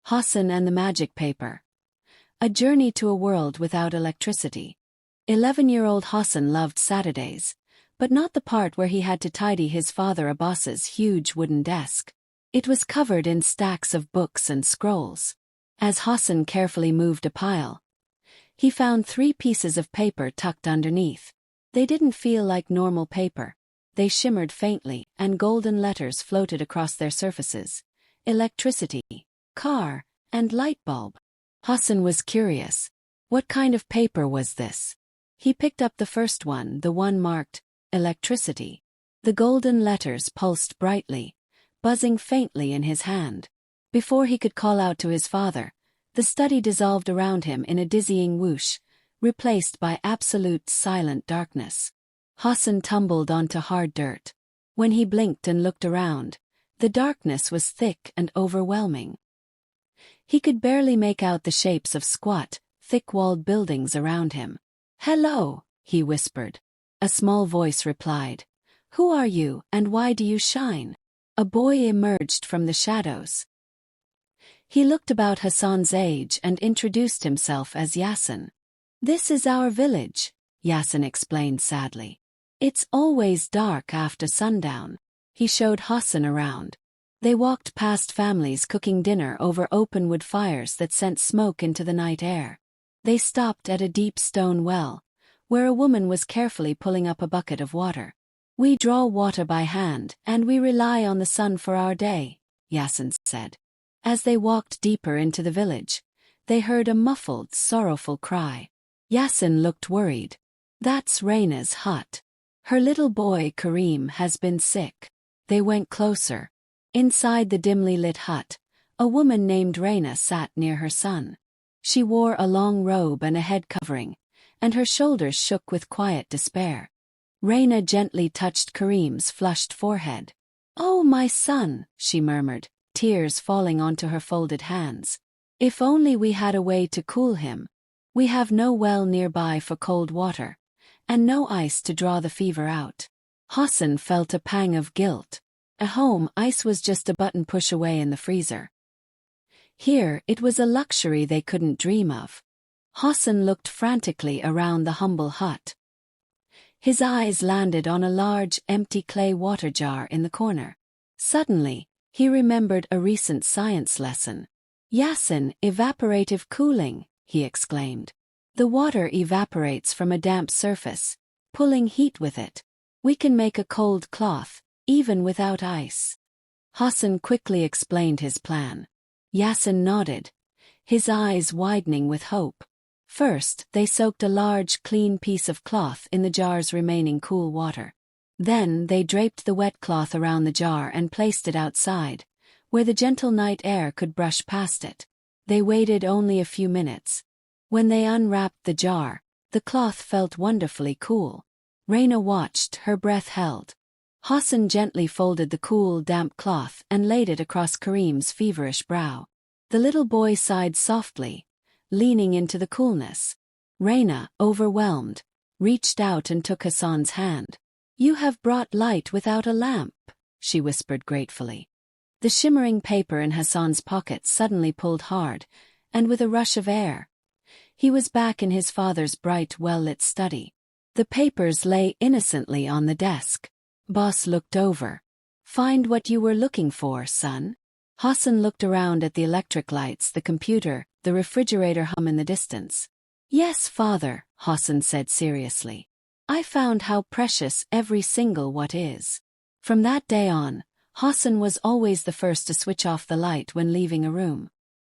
Hassan and the Magic Paper. A journey to a world without electricity. 11-year-old Hassan loved Saturdays, but not the part where he had to tidy his father Abbas's huge wooden desk. It was covered in stacks of books and scrolls. As Hassan carefully moved a pile, he found 3 pieces of paper tucked underneath. They didn't feel like normal paper. They shimmered faintly, and golden letters floated across their surfaces. Electricity, car, and light bulb. Hassan was curious. What kind of paper was this? He picked up the first one, the one marked, electricity. The golden letters pulsed brightly, buzzing faintly in his hand. Before he could call out to his father, the study dissolved around him in a dizzying whoosh, replaced by absolute silent darkness. Hassan tumbled onto hard dirt. When he blinked and looked around, the darkness was thick and overwhelming. He could barely make out the shapes of squat, thick-walled buildings around him. "Hello," he whispered. A small voice replied. "Who are you, and why do you shine?" A boy emerged from the shadows. He looked about Hassan's age and introduced himself as Yassin. "This is our village," Yassin explained sadly. "It's always dark after sundown." He showed Hassan around. They walked past families cooking dinner over open wood fires that sent smoke into the night air. They stopped at a deep stone well, where a woman was carefully pulling up a bucket of water. "We draw water by hand, and we rely on the sun for our day," Yassin said. As they walked deeper into the village, they heard a muffled, sorrowful cry. Yassin looked worried. "That's Reina's hut. Her little boy Kareem has been sick." They went closer. Inside the dimly lit hut, a woman named Reina sat near her son. She wore a long robe and a head covering, and her shoulders shook with quiet despair. Reina gently touched Kareem's flushed forehead. "Oh, my son," she murmured, tears falling onto her folded hands. "If only we had a way to cool him. We have no well nearby for cold water, and no ice to draw the fever out." Hassan felt a pang of guilt. At home, ice was just a button push away in the freezer. Here, it was a luxury they couldn't dream of. Hassan looked frantically around the humble hut. His eyes landed on a large, empty clay water jar in the corner. Suddenly, he remembered a recent science lesson. "Yassin, evaporative cooling," he exclaimed. "The water evaporates from a damp surface, pulling heat with it. We can make a cold cloth, even without ice." Hassan quickly explained his plan. Yassin nodded, his eyes widening with hope. First, they soaked a large, clean piece of cloth in the jar's remaining cool water. Then they draped the wet cloth around the jar and placed it outside, where the gentle night air could brush past it. They waited only a few minutes. When they unwrapped the jar, the cloth felt wonderfully cool. Reina watched, her breath held. Hassan gently folded the cool, damp cloth and laid it across Kareem's feverish brow. The little boy sighed softly, leaning into the coolness. Reina, overwhelmed, reached out and took Hassan's hand. "You have brought light without a lamp," she whispered gratefully. The shimmering paper in Hassan's pocket suddenly pulled hard, and with a rush of air, he was back in his father's bright, well-lit study. The papers lay innocently on the desk. Boss looked over. "Find what you were looking for, son?" Hassan looked around at the electric lights, the computer, the refrigerator hum in the distance. "Yes, father," Hassan said seriously. "I found how precious every single watt is." From that day on, Hassan was always the first to switch off the light when leaving a room.